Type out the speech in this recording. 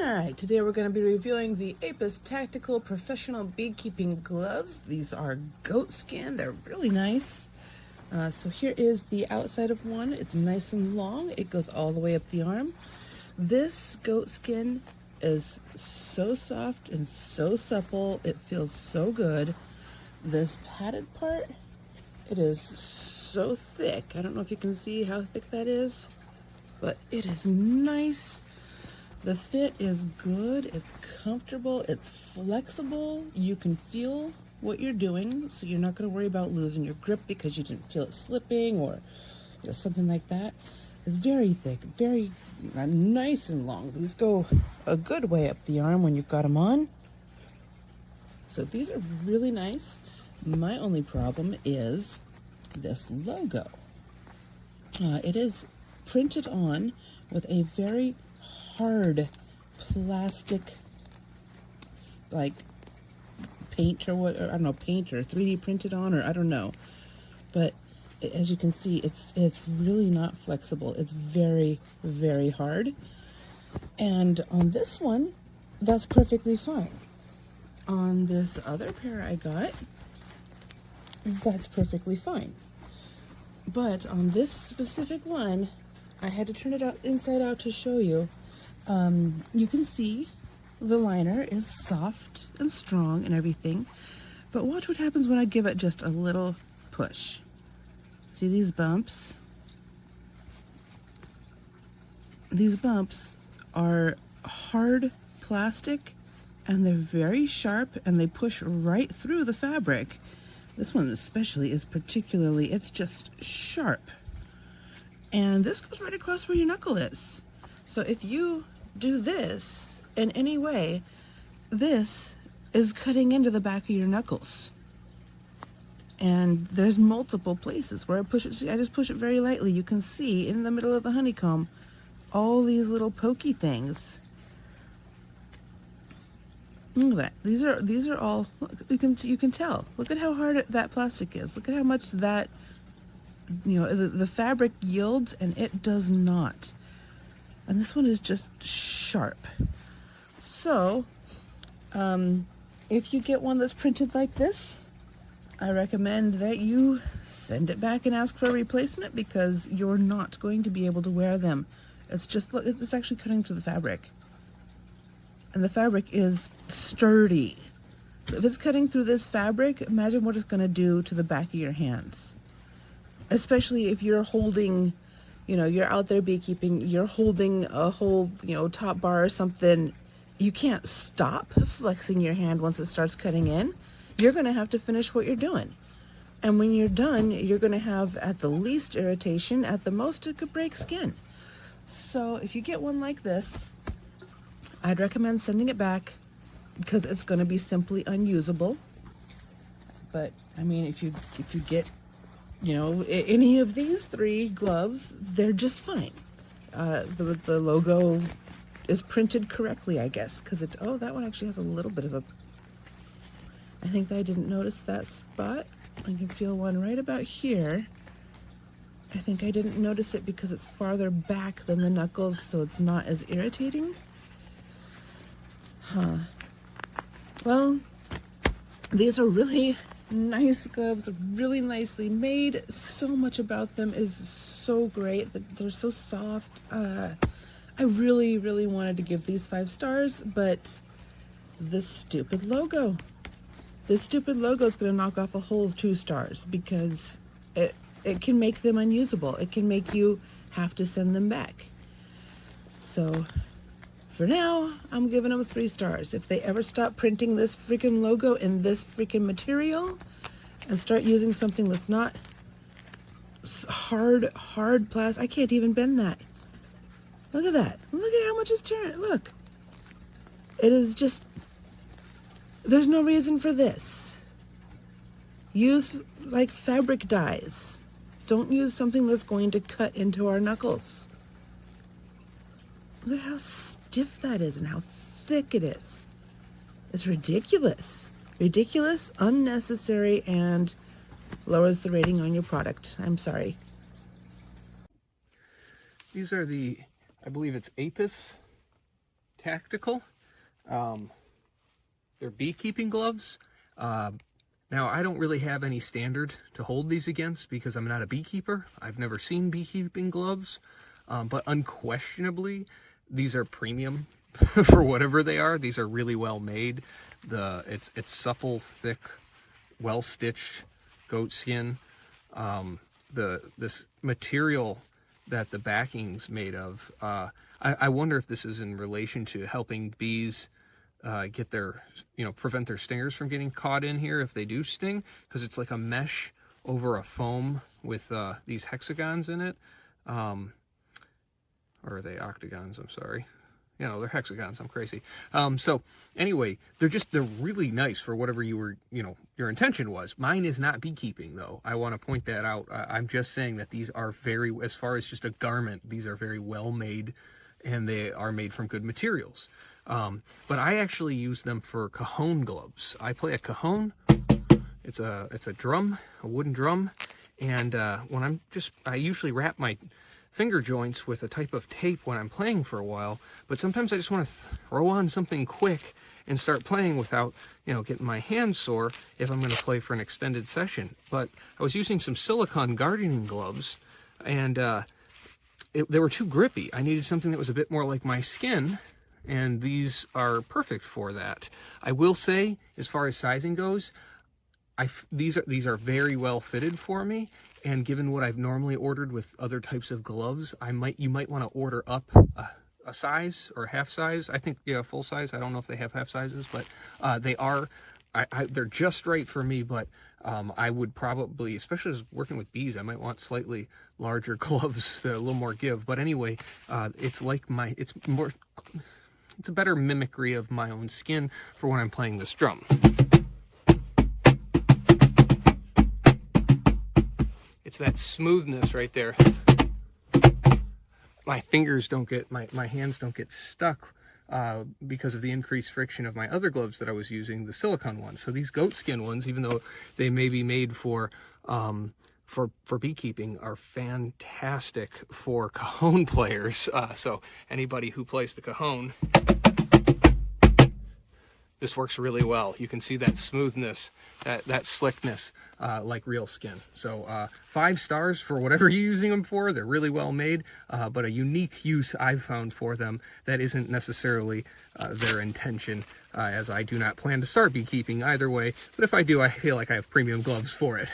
Alright, today we're going to be reviewing the Apis Tactical Professional Beekeeping Gloves. These are goatskin. They're really nice. So here is the outside of one. It's nice and long. It goes all the way up the arm. This goatskin is so soft and so supple. It feels so good. This padded part, it is so thick. I don't know if you can see how thick that is, but it is nice. The fit is good, it's comfortable, it's flexible. You can feel what you're doing, so you're not going to worry about losing your grip because you didn't feel it slipping or something like that. It's very thick, very nice and long. These go a good way up the arm when you've got them on. So these are really nice. My only problem is this logo. It is printed on with a very hard plastic, like paint or what, or I don't know, paint or 3D printed on, or I don't know. But as you can see, it's really not flexible. It's very, very hard. And on this one, that's perfectly fine. On this other pair I got, that's perfectly fine. But on this specific one, I had to turn it out inside out to show you. You can see the liner is soft and strong and everything, but watch what happens when I give it just a little push. See these bumps? These bumps are hard plastic and they're very sharp and they push right through the fabric. This one especially is particularly, it's just sharp. And this goes right across where your knuckle is. So if you do this in any way, this is cutting into the back of your knuckles. And there's multiple places where I push it. See, I just push it very lightly. You can see in the middle of the honeycomb all these little pokey things. Look at that. These are all, you can tell. Look at how hard that plastic is. Look at how much that, the fabric yields, and it does not. And this one is just sharp. So, if you get one that's printed like this, I recommend that you send it back and ask for a replacement because you're not going to be able to wear them. It's just, look, it's actually cutting through the fabric. And the fabric is sturdy. So if it's cutting through this fabric, imagine what it's going to do to the back of your hands. Especially if you're holding, you're out there beekeeping, you're holding a whole, top bar or something. You can't stop flexing your hand once it starts cutting in. You're going to have to finish what you're doing. And when you're done, you're going to have at the least irritation, at the most it could break skin. So if you get one like this, I'd recommend sending it back because it's going to be simply unusable. But I mean, if you get any of these three gloves, they're just fine. The logo is printed correctly, I guess, because that one actually has a little bit of I think I didn't notice that spot. I can feel one right about here. I think I didn't notice it because it's farther back than the knuckles, so it's not as irritating. Well, these are really nice gloves, really nicely made. So much about them is so great. They're so soft. I really, really wanted to give these 5 stars, but this stupid logo is going to knock off a whole 2 stars because it can make them unusable. It can make you have to send them back. So for now, I'm giving them 3 stars. If they ever stop printing this freaking logo in this freaking material and start using something that's not hard plastic, I can't even bend that. Look at that. Look at how much it's turned. Look. It is just, there's no reason for this. Use like fabric dyes. Don't use something that's going to cut into our knuckles. Look at how stiff that is and how thick it is. It's ridiculous. Ridiculous, unnecessary, and lowers the rating on your product. I'm sorry. These are the, I believe it's Apis Tactical. They're beekeeping gloves. Now, I don't really have any standard to hold these against because I'm not a beekeeper. I've never seen beekeeping gloves, but unquestionably, these are premium for whatever they are. These are really well made. It's supple, thick, well stitched goatskin. This material that the backing's made of. I wonder if this is in relation to helping bees get their, prevent their stingers from getting caught in here if they do sting, because it's like a mesh over a foam with these hexagons in it. Or are they octagons? I'm sorry. They're hexagons. I'm crazy. So anyway, they're really nice for whatever your intention was. Mine is not beekeeping, though. I want to point that out. I'm just saying that these are as far as just a garment, these are very well made, and they are made from good materials. But I actually use them for cajon gloves. I play a cajon. It's a drum, a wooden drum, and when I usually wrap my finger joints with a type of tape when I'm playing for a while, but sometimes I just want to throw on something quick and start playing without, getting my hands sore if I'm going to play for an extended session. But I was using some silicone gardening gloves, and they were too grippy. I needed something that was a bit more like my skin, and these are perfect for that. I will say, as far as sizing goes, these are very well fitted for me, and given what I've normally ordered with other types of gloves, you might want to order up a size or half size. I think full size. I don't know if they have half sizes, but they're just right for me. But I would probably, especially as working with bees, I might want slightly larger gloves, a little more give. But anyway, it's a better mimicry of my own skin for when I'm playing this drum. It's that smoothness right there. My fingers don't get, my hands don't get stuck because of the increased friction of my other gloves that I was using, the silicone ones. So these goatskin ones, even though they may be made for beekeeping, are fantastic for cajon players. So anybody who plays the cajon, this works really well. You can see that smoothness, that slickness, like real skin. So 5 stars for whatever you're using them for. They're really well made, but a unique use I've found for them that isn't necessarily their intention, as I do not plan to start beekeeping either way. But if I do, I feel like I have premium gloves for it.